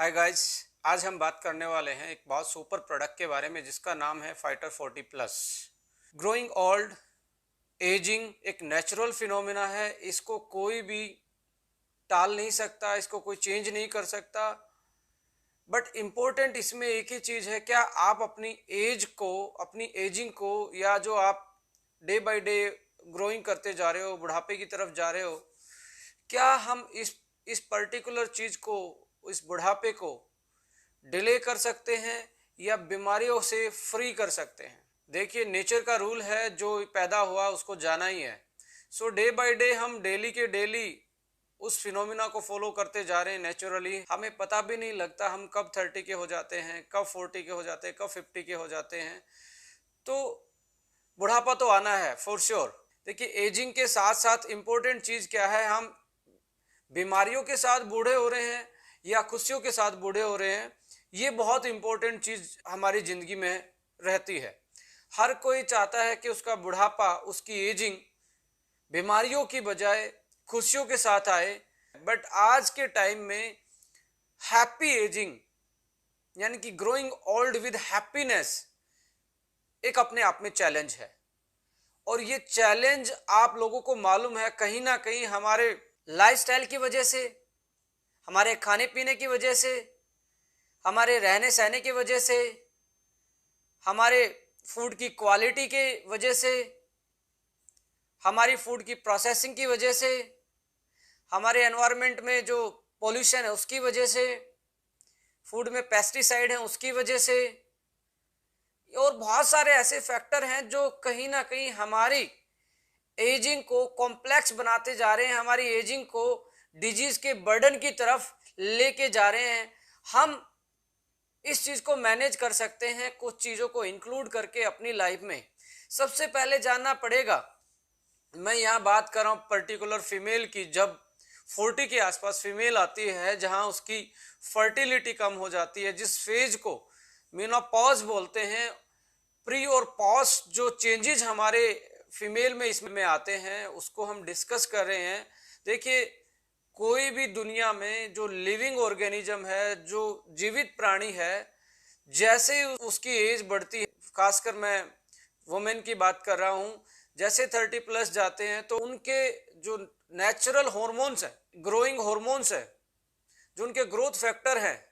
Hi guys. आज हम बात करने वाले हैं एक बहुत सुपर प्रोडक्ट के बारे में जिसका नाम है fighter 40 plus. Growing old, ageing एक नेचुरल फिनोमिना है। इसको कोई भी टाल नहीं सकता, इसको कोई चेंज नहीं कर सकता। बट इम्पोर्टेंट इसमें एक ही चीज़ है, क्या आप अपनी एज को, अपनी एजिंग को, या जो आप डे बाय डे ग्रोइंग करते जा रहे हो, बुढ़ापे की तरफ जा रहे हो, क्या हम इस पर्टिकुलर चीज़ को, इस बुढ़ापे को डिले कर सकते हैं या बीमारियों से फ्री कर सकते हैं। देखिए, नेचर का रूल है, जो पैदा हुआ उसको जाना ही है। सो डे बाय डे हम डेली के डेली उस फिनोमिना को फॉलो करते जा रहे हैं। नेचुरली हमें पता भी नहीं लगता हम कब 30 के हो जाते हैं, कब 40 के हो जाते हैं, कब 50 के हो जाते हैं। तो बुढ़ापा तो आना है फॉर श्योर। देखिए, एजिंग के साथ साथ इम्पोर्टेंट चीज़ क्या है, हम बीमारियों के साथ बूढ़े हो रहे हैं या खुशियों के साथ बूढ़े हो रहे हैं। ये बहुत इंपॉर्टेंट चीज हमारी जिंदगी में रहती है। हर कोई चाहता है कि उसका बुढ़ापा, उसकी एजिंग बीमारियों की बजाय खुशियों के साथ आए। बट आज के टाइम में हैप्पी एजिंग, यानी कि ग्रोइंग ओल्ड विद हैप्पीनेस, एक अपने आप में चैलेंज है। और ये चैलेंज आप लोगों को मालूम है, कहीं ना कहीं हमारे लाइफस्टाइल की वजह से, हमारे खाने पीने की वजह से, हमारे रहने सहने की वजह से, हमारे फूड की क्वालिटी के वजह से, हमारी फूड की प्रोसेसिंग की वजह से, हमारे एनवायरनमेंट में जो पोल्यूशन है उसकी वजह से, फूड में पेस्टिसाइड है उसकी वजह से, और बहुत सारे ऐसे फैक्टर हैं जो कहीं ना कहीं हमारी एजिंग को कॉम्प्लेक्स बनाते जा रहे हैं, हमारी एजिंग को डिजीज के बर्डन की तरफ लेके जा रहे हैं। हम इस चीज को मैनेज कर सकते हैं कुछ चीजों को इंक्लूड करके अपनी लाइफ में। सबसे पहले जानना पड़ेगा, मैं यहाँ बात कर रहा हूँ पर्टिकुलर फीमेल की। जब 40 के आसपास फीमेल आती है, जहाँ उसकी फर्टिलिटी कम हो जाती है, जिस फेज को मेनोपॉज बोलते हैं, प्री और पॉस्ट जो चेंजेस हमारे फीमेल में इसमें आते हैं, उसको हम डिस्कस कर रहे हैं। देखिए, कोई भी दुनिया में जो लिविंग ऑर्गेनिज्म है, जो जीवित प्राणी है, जैसे उसकी एज बढ़ती है, खासकर मैं वुमेन की बात कर रहा हूँ, जैसे 30 प्लस जाते हैं तो उनके जो नेचुरल हॉर्मोन्स है, ग्रोइंग हॉर्मोन्स है, जो उनके ग्रोथ फैक्टर हैं,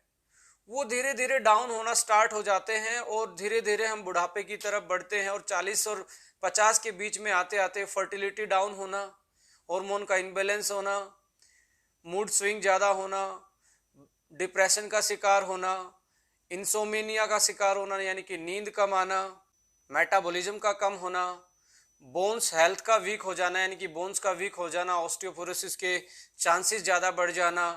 वो धीरे धीरे डाउन होना स्टार्ट हो जाते हैं और धीरे धीरे हम बुढ़ापे की तरफ बढ़ते हैं। और 40 और 50 के बीच में आते आते फर्टिलिटी डाउन होना, हार्मोन का इनबैलेंस होना, मूड स्विंग ज़्यादा होना, डिप्रेशन का शिकार होना, इंसोमेनिया का शिकार होना यानी कि नींद कम आना, मेटाबॉलिज्म का कम होना, बोन्स हेल्थ का वीक हो जाना यानी कि बोन्स का वीक हो जाना, ऑस्टियोपोरोसिस के चांसेस ज़्यादा बढ़ जाना,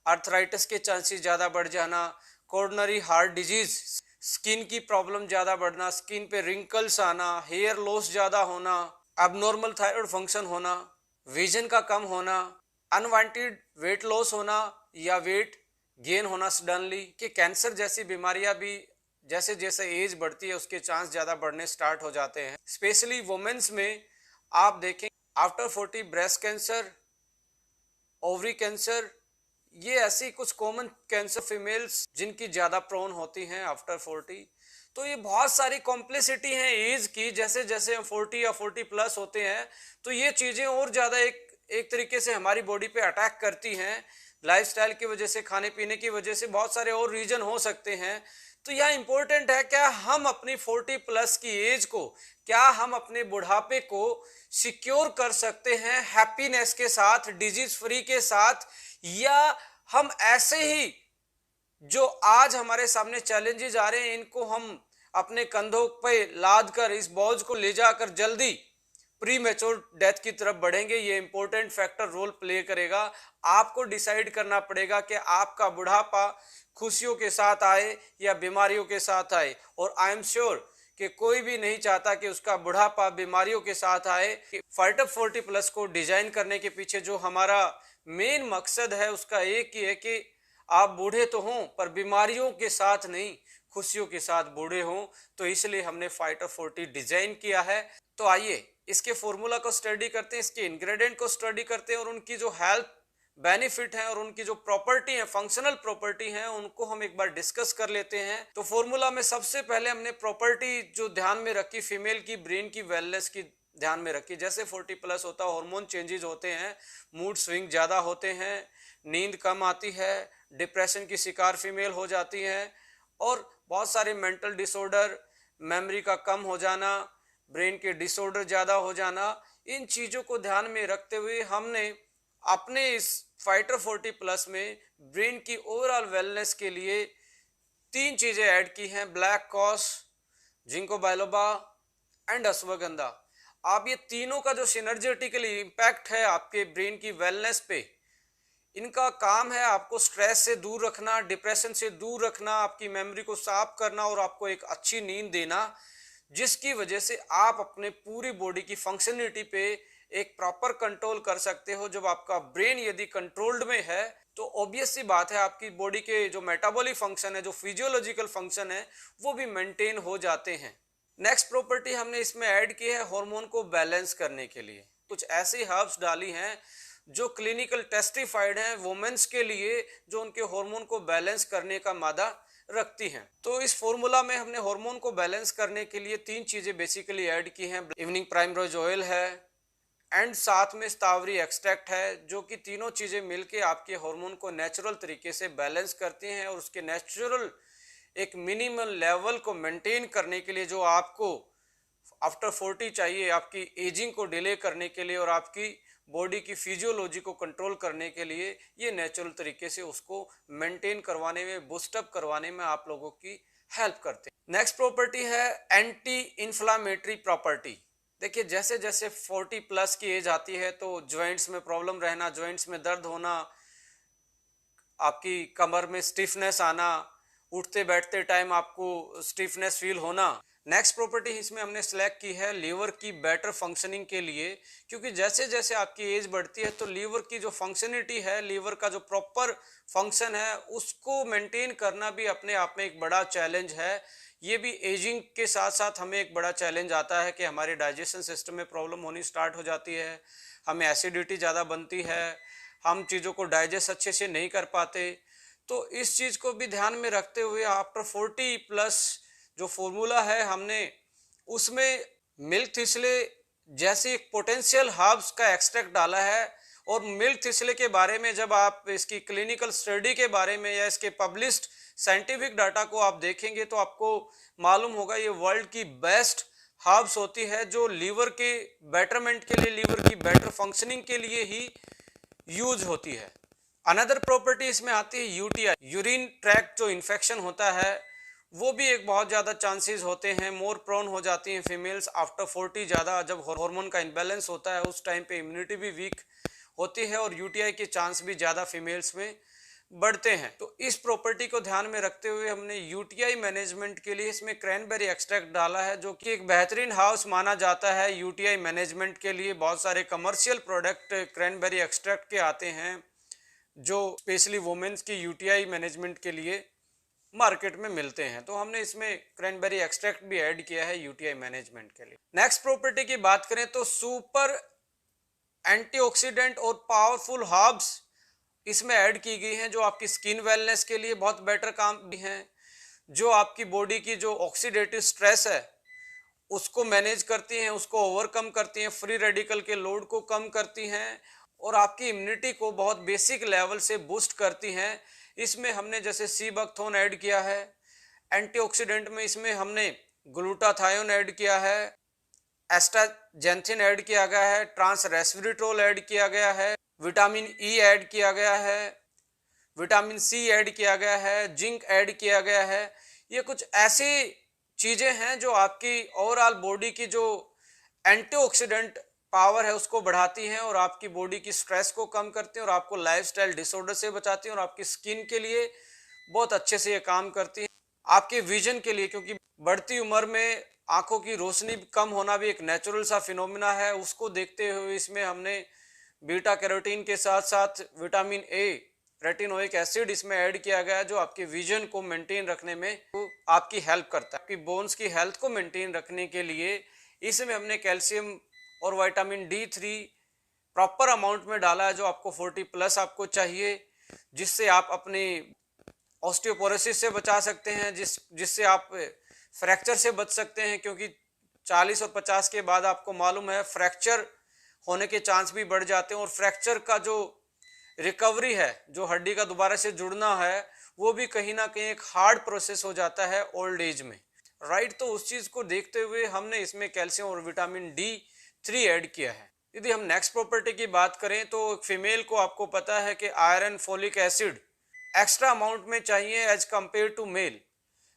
आर्थराइटिस के चांसेस ज़्यादा बढ़ जाना, कोरोनरी हार्ट डिजीज, स्किन की प्रॉब्लम ज़्यादा बढ़ना, स्किन पे रिंकल्स आना, हेयर लॉस ज़्यादा होना, अबनॉर्मल थायराइड फंक्शन होना, विजन का कम होना, अनवांटेड वेट लॉस होना या वेट गेन होना सडनली, कि कैंसर जैसी बीमारियां भी जैसे जैसे एज बढ़ती है उसके चांस ज़्यादा बढ़ने स्टार्ट हो जाते हैं। स्पेशली वुमेन्स में आप देखें, after 40 breast cancer, ovary cancer, ये ऐसी कुछ कॉमन कैंसर फीमेल्स जिनकी ज़्यादा प्रोन होती हैं आफ्टर 40। तो ये बहुत सारी कॉम्प्लेक्सिटी है एज की। जैसे जैसे हम 40 या 40 प्लस होते हैं तो ये चीज़ें और ज़्यादा एक तरीके से हमारी बॉडी पे अटैक करती हैं, लाइफस्टाइल की वजह से, खाने पीने की वजह से, बहुत सारे और रीजन हो सकते हैं। तो यह इंपॉर्टेंट है, क्या हम अपनी 40 प्लस की एज को, क्या हम अपने बुढ़ापे को सिक्योर कर सकते हैं हैप्पीनेस के साथ, डिजीज फ्री के साथ, या हम ऐसे ही जो आज हमारे सामने चैलेंजेस आ रहे हैं इनको हम अपने कंधों पे लाद कर, इस बोझ को ले जाकर जल्दी प्री मैच्योर डेथ की तरफ बढ़ेंगे। ये इंपॉर्टेंट फैक्टर रोल प्ले करेगा। आपको डिसाइड करना पड़ेगा कि आपका बुढ़ापा खुशियों के साथ आए या बीमारियों के साथ आए। और आई एम श्योर कि कोई भी नहीं चाहता कि उसका बुढ़ापा बीमारियों के साथ आए। फाइटर 40 प्लस को डिजाइन करने के पीछे जो हमारा मेन मकसद है उसका एक ही है कि आप बूढ़े तो हों पर बीमारियों के साथ नहीं, खुशियों के साथ बूढ़े हों। तो इसलिए हमने फाइटर 40 डिजाइन किया है। तो आइए इसके फॉर्मूला को स्टडी करते हैं, इसके इंग्रेडिएंट को स्टडी करते हैं और उनकी जो हेल्थ बेनिफिट हैं और उनकी जो प्रॉपर्टी है, फंक्शनल प्रॉपर्टी हैं, उनको हम एक बार डिस्कस कर लेते हैं। तो फॉर्मूला में सबसे पहले हमने प्रॉपर्टी जो ध्यान में रखी, फीमेल की ब्रेन की वेलनेस की ध्यान में रखी। जैसे 40 प्लस होता है, हार्मोन चेंजेस होते हैं, मूड स्विंग ज़्यादा होते हैं, नींद कम आती है, डिप्रेशन की शिकार फीमेल हो जाती है, और बहुत सारे मेंटल डिसऑर्डर, मेमोरी का कम हो जाना, ब्रेन के डिसऑर्डर ज़्यादा हो जाना, इन चीज़ों को ध्यान में रखते हुए हमने अपने इस फाइटर 40 प्लस में ब्रेन की ओवरऑल वेलनेस के लिए 3 चीज़ें ऐड की हैं, black cohosh, ginkgo biloba and ashwagandha. आप ये तीनों का जो सिनर्जेटिकली इम्पैक्ट है आपके ब्रेन की वेलनेस पे, इनका काम है आपको स्ट्रेस से दूर रखना, डिप्रेशन से दूर रखना, आपकी मेमोरी को साफ करना और आपको एक अच्छी नींद देना, जिसकी वजह से आप अपने पूरी बॉडी की फंक्शनलिटी पे एक प्रॉपर कंट्रोल कर सकते हो। जब आपका ब्रेन यदि कंट्रोल्ड में है तो ऑब्वियस सी बात है आपकी बॉडी के जो मेटाबॉलिक फंक्शन है, जो फिजियोलॉजिकल फंक्शन है, वो भी मेंटेन हो जाते हैं। नेक्स्ट प्रॉपर्टी हमने इसमें ऐड की है हार्मोन को बैलेंस करने के लिए। कुछ ऐसी हर्ब्स डाली हैं जो क्लिनिकल टेस्टिफाइड हैं वुमेन्स के लिए, जो उनके हार्मोन को बैलेंस करने का मादा रखती हैं। तो इस फॉर्मूला में हमने हार्मोन को बैलेंस करने के लिए 3 चीजें बेसिकली ऐड की हैं। इवनिंग प्राइमरोज ऑयल है एंड साथ में स्टावरी एक्सट्रैक्ट है, जो कि तीनों चीजें मिलके आपके हार्मोन को नेचुरल तरीके से बैलेंस करती हैं और उसके नेचुरल एक मिनिमल लेवल को मेंटेन करने के लिए, जो आपको आफ्टर 40 चाहिए, आपकी एजिंग को डिले करने के लिए और आपकी बॉडी की फिजियोलॉजी को कंट्रोल करने के लिए, ये नेचुरल तरीके से उसको मेंटेन करवाने में, बूस्टअप करवाने में आप लोगों की हेल्प करते हैं। नेक्स्ट प्रॉपर्टी है एंटी इन्फ्लामेटरी प्रॉपर्टी। देखिए, जैसे जैसे 40 प्लस की एज आती है तो जॉइंट्स में प्रॉब्लम रहना, जॉइंट्स में दर्द होना, आपकी कमर में स्टिफनेस आना, उठते बैठते टाइम आपको स्टिफनेस फील होना। नेक्स्ट प्रॉपर्टी इसमें हमने सेलेक्ट की है लीवर की बेटर फंक्शनिंग के लिए, क्योंकि जैसे जैसे आपकी एज बढ़ती है तो लीवर की जो फंक्शनिटी है, लीवर का जो प्रॉपर फंक्शन है, उसको मेंटेन करना भी अपने आप में एक बड़ा चैलेंज है। ये भी एजिंग के साथ साथ हमें एक बड़ा चैलेंज आता है कि हमारे डाइजेशन सिस्टम में प्रॉब्लम होनी स्टार्ट हो जाती है, हमें एसिडिटी ज़्यादा बनती है, हम चीज़ों को डाइजेस्ट अच्छे से नहीं कर पाते। तो इस चीज़ को भी ध्यान में रखते हुए आफ्टर 40 प्लस जो फॉर्मूला है, हमने उसमें मिल्क थिसले जैसी एक पोटेंशियल हर्ब्स का एक्सट्रैक्ट डाला है। और मिल्क थिसले के बारे में जब आप इसकी क्लिनिकल स्टडी के बारे में या इसके पब्लिश्ड साइंटिफिक डाटा को आप देखेंगे तो आपको मालूम होगा ये वर्ल्ड की बेस्ट हर्ब्स होती है, जो लीवर के बेटरमेंट के लिए, लीवर की बेटर फंक्शनिंग के लिए ही यूज होती है। अनदर प्रॉपर्टी इसमें आती है यूटीआई, यूरिन ट्रैक्ट जो इन्फेक्शन होता है, वो भी एक बहुत ज़्यादा चांसेस होते हैं, मोर प्रोन हो जाती हैं फीमेल्स आफ्टर 40। ज़्यादा जब हार्मोन का इम्बैलेंस होता है उस टाइम पे इम्यूनिटी भी वीक होती है और यूटीआई के चांस भी ज़्यादा फीमेल्स में बढ़ते हैं। तो इस प्रॉपर्टी को ध्यान में रखते हुए हमने यूटीआई मैनेजमेंट के लिए इसमें क्रैनबेरी एक्सट्रैक्ट डाला है, जो कि एक बेहतरीन हाउस माना जाता है यूटीआई मैनेजमेंट के लिए। बहुत सारे कमर्शियल प्रोडक्ट क्रैनबेरी एक्सट्रैक्ट के आते हैं जो स्पेशली वुमेन्स की यूटीआई मैनेजमेंट के लिए मार्केट में मिलते हैं। तो हमने इसमें क्रैनबेरी एक्सट्रैक्ट भी ऐड किया है यूटीआई मैनेजमेंट के लिए। नेक्स्ट प्रॉपर्टी की बात करें तो सुपर एंटीऑक्सीडेंट और पावरफुल हर्ब्स इसमें ऐड की गई हैं, जो आपकी स्किन वेलनेस के लिए बहुत बेटर काम भी हैं, जो आपकी बॉडी की जो ऑक्सीडेटिव स्ट्रेस है उसको मैनेज करती हैं, उसको ओवरकम करती हैं, फ्री रेडिकल के लोड को कम करती हैं और आपकी इम्यूनिटी को बहुत बेसिक लेवल से बूस्ट करती हैं। इसमें हमने जैसे सी बकथोन ऐड किया है, एंटीऑक्सीडेंट में इसमें हमने ग्लूटाथायोन ऐड किया है, एस्टाजेंथिन ऐड किया गया है, ट्रांस रेस्वेरेट्रोल ऐड किया गया है, विटामिन ई ऐड किया गया है, विटामिन सी ऐड किया गया है, जिंक ऐड किया गया है। ये कुछ ऐसी चीज़ें हैं जो आपकी ओवरऑल बॉडी की जो एंटीऑक्सीडेंट पावर है उसको बढ़ाती हैं और आपकी बॉडी की स्ट्रेस को कम करती हैं और आपको लाइफस्टाइल डिसऑर्डर से बचाती हैं और आपकी स्किन के लिए बहुत अच्छे से ये काम करती हैं। आपके विजन के लिए, क्योंकि बढ़ती उम्र में आंखों की रोशनी कम होना भी एक नेचुरल सा फिनोमिना है, उसको देखते हुए इसमें हमने बीटा कैरोटीन के साथ साथ विटामिन ए, रेटिनोइक एसिड इसमें ऐड किया गया है, जो आपके विजन को मेंटेन रखने में आपकी हेल्प करता है। आपकी बोन्स की हेल्थ को मेंटेन रखने के लिए इसमें हमने कैल्शियम और विटामिन D3 प्रॉपर अमाउंट में डाला है जो आपको 40 प्लस आपको चाहिए, जिससे आप अपनी ऑस्टियोपोरोसिस से बचा सकते हैं, जिससे आप फ्रैक्चर से बच सकते हैं, क्योंकि 40 और 50 के बाद आपको मालूम है फ्रैक्चर होने के चांस भी बढ़ जाते हैं, और फ्रैक्चर का जो रिकवरी है, जो हड्डी का दोबारा से जुड़ना है, वो भी कहीं ना कहीं एक हार्ड प्रोसेस हो जाता है ओल्ड एज में, राइट। तो उस चीज को देखते हुए हमने इसमें कैल्शियम और विटामिन D3 ऐड किया है। यदि हम नेक्स्ट प्रॉपर्टी की बात करें तो फीमेल को आपको पता है कि iron, folic acid extra amount में चाहिए एज कंपेयर टू मेल।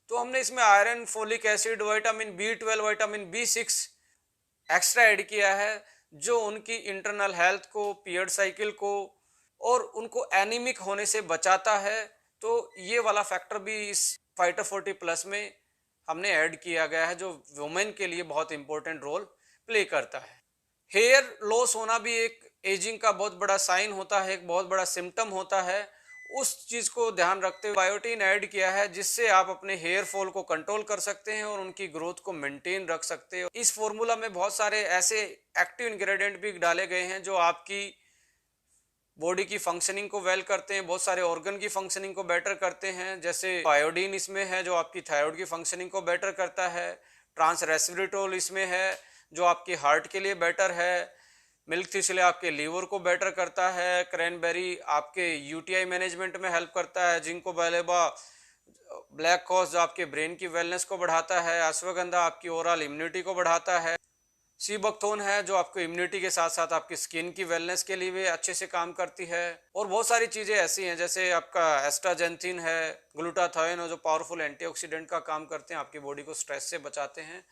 तो हमने इसमें iron, folic acid, vitamin B12, vitamin B6 extra add किया है, जो उनकी इंटरनल हेल्थ को, पीरियड साइकिल को और उनको एनीमिक होने से बचाता है। तो ये वाला फैक्टर भी इस फाइटर 40 प्लस में हमने ऐड किया गया है, जो वुमेन के लिए बहुत इंपॉर्टेंट रोल प्ले करता है। हेयर लॉस होना भी एक एजिंग का बहुत बड़ा साइन होता है, एक बहुत बड़ा सिम्टम होता है। उस चीज को ध्यान रखते हुए बायोटीन ऐड किया है, जिससे आप अपने हेयर फॉल को कंट्रोल कर सकते हैं और उनकी ग्रोथ को मेंटेन रख सकते हैं। इस फॉर्मूला में बहुत सारे ऐसे एक्टिव इंग्रेडिएंट भी डाले गए हैं जो आपकी बॉडी की फंक्शनिंग को वेल करते हैं, बहुत सारे ऑर्गन की फंक्शनिंग को बेटर करते हैं। जैसे आयोडीन इसमें है जो आपकी थायराइड की फंक्शनिंग को बेटर करता है, ट्रांस रेस्वेरेट्रोल इसमें है जो आपकी हार्ट के लिए बेटर है, मिल्क थिसले आपके लीवर को बेटर करता है, क्रैनबेरी आपके यूटीआई मैनेजमेंट में हेल्प करता है, जिंको बायलोबा ब्लैक कॉज आपके ब्रेन की वेलनेस को बढ़ाता है, अश्वगंधा आपकी ओवरऑल इम्यूनिटी को बढ़ाता है, सी बकथोन है जो आपको इम्यूनिटी के साथ साथ आपकी स्किन की वेलनेस के लिए भी अच्छे से काम करती है। और बहुत सारी चीज़ें ऐसी हैं जैसे आपका एस्ट्राजेंथिन है, ग्लूटाथायोन है जो पावरफुल एंटीऑक्सीडेंट का काम करते हैं, आपकी बॉडी को स्ट्रेस से बचाते हैं।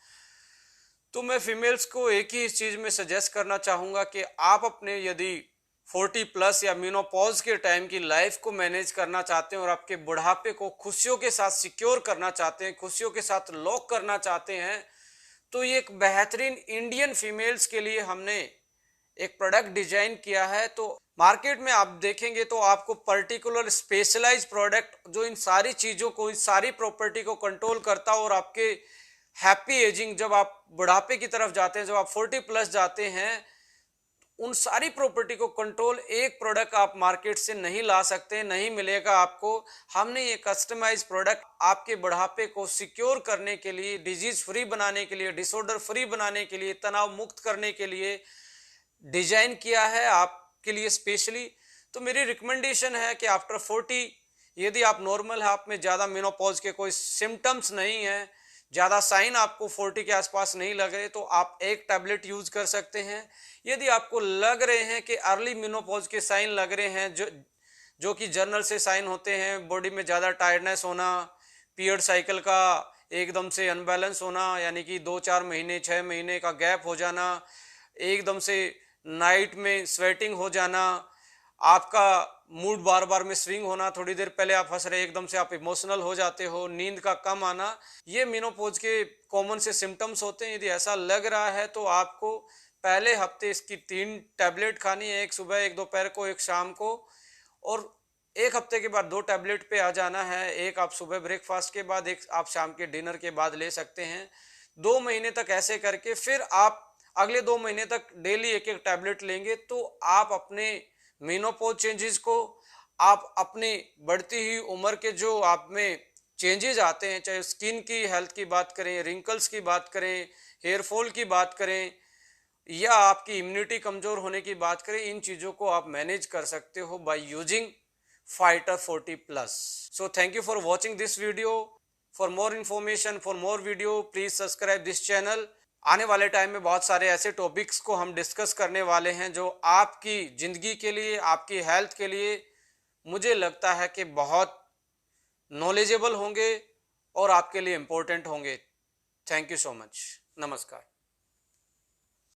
तो मैं फीमेल्स को एक ही इस चीज़ में सजेस्ट करना चाहूँगा कि आप अपने यदि 40 प्लस या मेनोपॉज के टाइम की लाइफ को मैनेज करना चाहते हैं और आपके बुढ़ापे को खुशियों के साथ सिक्योर करना चाहते हैं, खुशियों के साथ लॉक करना चाहते हैं, तो ये एक बेहतरीन इंडियन फीमेल्स के लिए हमने एक प्रोडक्ट डिजाइन किया है। तो मार्केट में आप देखेंगे तो आपको पर्टिकुलर स्पेशलाइज प्रोडक्ट जो इन सारी चीज़ों को, इस सारी प्रॉपर्टी को कंट्रोल करता हो और आपके हैप्पी एजिंग, जब आप बुढ़ापे की तरफ जाते हैं, जब आप 40 प्लस जाते हैं, उन सारी प्रॉपर्टी को कंट्रोल एक प्रोडक्ट आप मार्केट से नहीं ला सकते, नहीं मिलेगा आपको। हमने ये कस्टमाइज प्रोडक्ट आपके बुढ़ापे को सिक्योर करने के लिए, डिजीज फ्री बनाने के लिए, डिसऑर्डर फ्री बनाने के लिए, तनाव मुक्त करने के लिए डिजाइन किया है आपके लिए स्पेशली। तो मेरी रिकमेंडेशन है कि आफ्टर 40 यदि आप नॉर्मल है, आप में ज़्यादा मेनोपॉज के कोई सिम्टम्स नहीं है, ज़्यादा साइन आपको 40 के आसपास नहीं लग रहे, तो आप एक टैबलेट यूज कर सकते हैं। यदि आपको लग रहे हैं कि अर्ली मेनोपॉज के साइन लग रहे हैं, जो कि जर्नल से साइन होते हैं, बॉडी में ज़्यादा टायर्डनेस होना, पीरियड साइकिल का एकदम से अनबैलेंस होना, यानी कि 2-4 महीने 6 महीने का गैप हो जाना, एकदम से नाइट में स्वेटिंग हो जाना, आपका मूड बार बार में स्विंग होना, थोड़ी देर पहले आप हंस रहे एकदम से आप इमोशनल हो जाते हो, नींद का कम आना, ये मेनोपॉज के कॉमन से सिम्टम्स होते हैं। यदि ऐसा लग रहा है तो आपको पहले हफ्ते इसकी 3 टैबलेट खानी है, एक सुबह, एक दोपहर को, एक शाम को, और एक हफ्ते के बाद 2 टैबलेट पे आ जाना है, एक आप सुबह ब्रेकफास्ट के बाद, एक आप शाम के डिनर के बाद ले सकते हैं। 2 महीने तक ऐसे करके फिर आप अगले 2 महीने तक डेली एक एक टैबलेट लेंगे, तो आप अपने मेनोपॉज चेंजेस को, आप अपनी बढ़ती हुई उम्र के जो आप में चेंजेस आते हैं, चाहे स्किन की हेल्थ की बात करें, रिंकल्स की बात करें, हेयर फॉल की बात करें, या आपकी इम्यूनिटी कमजोर होने की बात करें, इन चीज़ों को आप मैनेज कर सकते हो by using fighter 40 plus. So thank you for watching this video. For more information, for more video, please subscribe this channel. आने वाले टाइम में बहुत सारे ऐसे टॉपिक्स को हम डिस्कस करने वाले हैं जो आपकी ज़िंदगी के लिए, आपकी हेल्थ के लिए मुझे लगता है कि बहुत नॉलेजेबल होंगे और आपके लिए इम्पोर्टेंट होंगे। Thank you so much. नमस्कार।